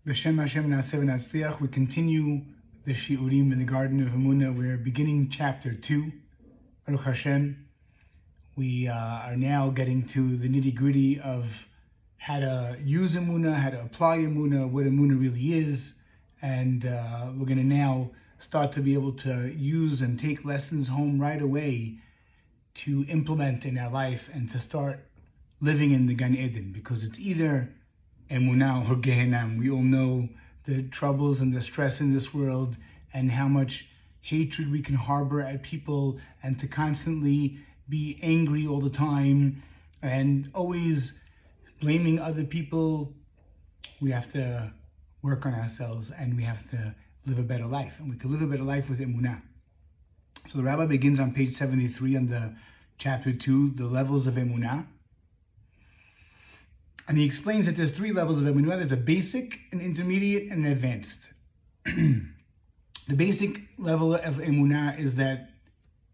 B'Shem Hashem Na'aseh V'Natzliach. We continue the Shiurim in the Garden of Emuna. We're beginning chapter 2. Baruch Hashem. We are now getting to the nitty-gritty of how to use Emuna, how to apply Emuna, what Emuna really is. And we're going to now start to be able to use and take lessons home right away to implement in our life and to start living in the Gan Eden, because it's either Emunah or Gehenna. We all know the troubles and the stress in this world and how much hatred we can harbor at people, and to constantly be angry all the time and always blaming other people. We have to work on ourselves and we have to live a better life. And we can live a better life with Emunah. So the Rabbi begins on page 73 on the chapter 2, the levels of Emunah. And he explains that there's 3 levels of Emunah. There's a basic, an intermediate, and an advanced. The basic level of Emunah is that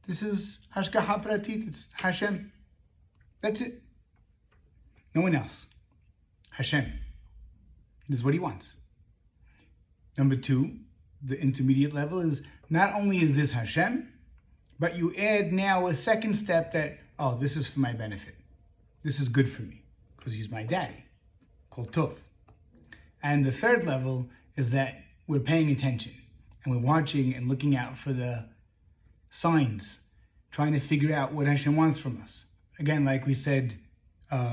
this is Hashgacha Pratit, it's Hashem. That's it. No one else. Hashem. This is what he wants. Number 2, the intermediate level is not only is this Hashem, but you add now a second step that, oh, this is for my benefit. This is good for me, because he's my daddy, called Tov. And the third level is that we're paying attention and we're watching and looking out for the signs, trying to figure out what Hashem wants from us. Again, like we said,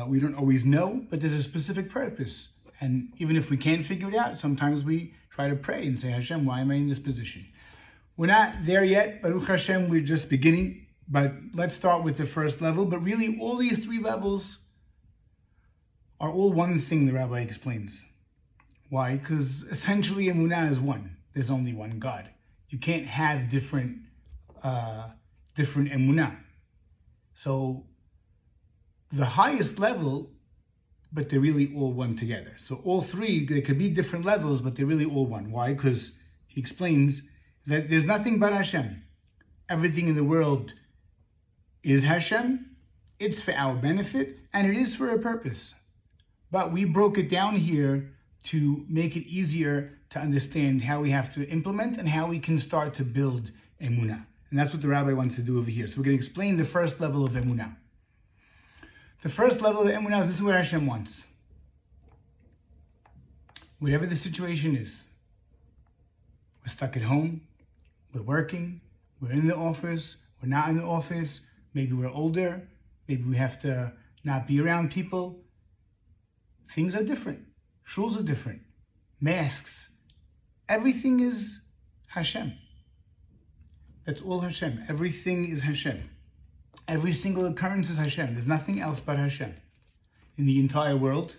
we don't always know, but there's a specific purpose. And even if we can't figure it out, sometimes we try to pray and say, Hashem, why am I in this position? We're not there yet, Baruch Hashem, we're just beginning. But let's start with the first level. But really, all these 3 levels are all one thing, the Rabbi explains. Why? Because essentially Emunah is one. There's only one God. You can't have different Emunah. So the highest level, but they're really all one together. So all 3, there could be different levels, but they're really all one. Why? Because he explains that there's nothing but Hashem. Everything in the world is Hashem. It's for our benefit, and it is for a purpose. But we broke it down here to make it easier to understand how we have to implement and how we can start to build Emunah. And that's what the Rabbi wants to do over here. So we're going to explain the first level of Emunah. The first level of Emunah is this is what Hashem wants. Whatever the situation is, we're stuck at home, we're working, we're in the office, we're not in the office, maybe we're older, maybe we have to not be around people. Things are different. Shuls are different. Masks. Everything is Hashem. That's all Hashem. Everything is Hashem. Every single occurrence is Hashem. There's nothing else but Hashem. In the entire world,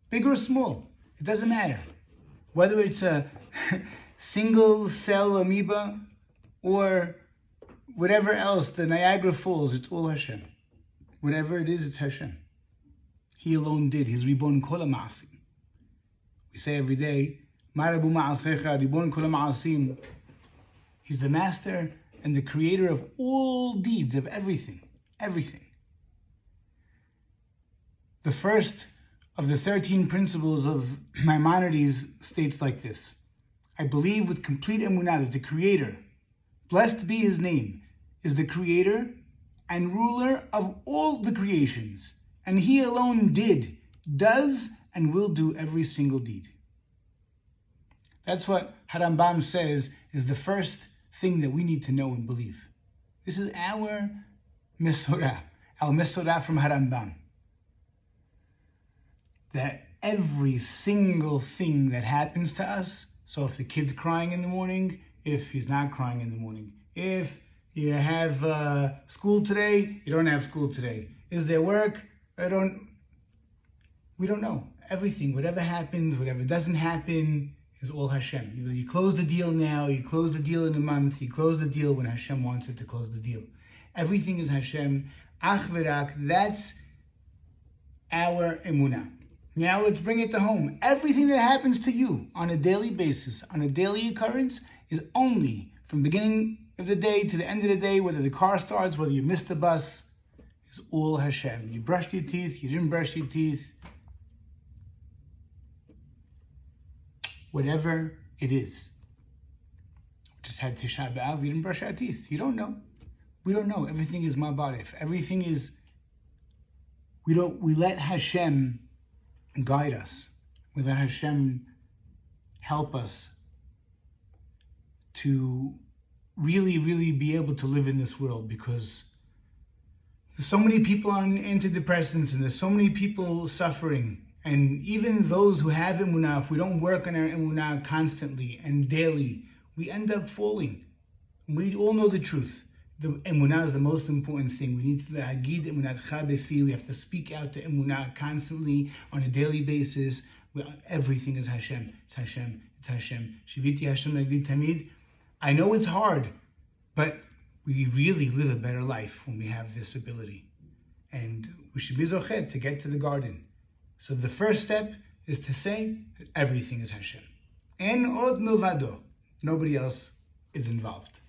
big or small, it doesn't matter. Whether it's a single cell amoeba or whatever else, the Niagara Falls, it's all Hashem. Whatever it is, it's Hashem. He alone did. He's Ribon Kol HaMa'asim. We say every day, Marabu Ma'asecha, Ribon Kol HaMa'asim. He's the master and the creator of all deeds, of everything. Everything. The first of the 13 principles of Maimonides states like this: I believe with complete emunah that the Creator, blessed be His name, is the Creator and ruler of all the creations, and He alone did, does, and will do every single deed. That's what Harambam says is the first thing that we need to know and believe. This is our Mesorah from Harambam. That every single thing that happens to us, so if the kid's crying in the morning, if he's not crying in the morning, if you have school today, you don't have school today, is there work? We don't know. Everything, whatever happens, whatever doesn't happen, is all Hashem. You close the deal now, you close the deal in a month, you close the deal when Hashem wants it to close the deal. Everything is Hashem. Ach v'rak, that's our emunah. Now let's bring it to home. Everything that happens to you on a daily basis, on a daily occurrence, is only from beginning of the day to the end of the day, whether the car starts, whether you missed the bus, is all Hashem. You brushed your teeth, you didn't brush your teeth. whatever it is. We just had Tisha B'Av, we didn't brush our teeth. You don't know. We don't know. Everything is Mabarif. Everything is, we let Hashem guide us. We let Hashem help us to really, really be able to live in this world, because there's so many people on antidepressants and there's so many people suffering. And even those who have Emunah, if we don't work on our Emunah constantly and daily, we end up falling. We all know the truth. The Emunah is the most important thing. We need to hagid emunatcha befi. We have to speak out to Emunah constantly on a daily basis. Everything is Hashem. It's Hashem. It's Hashem. Shiviti Hashem nagid tamid. I know it's hard, but we really live a better life when we have this ability. And we should be zochet to get to the garden. So the first step is to say that everything is Hashem. En od milvado. Nobody else is involved.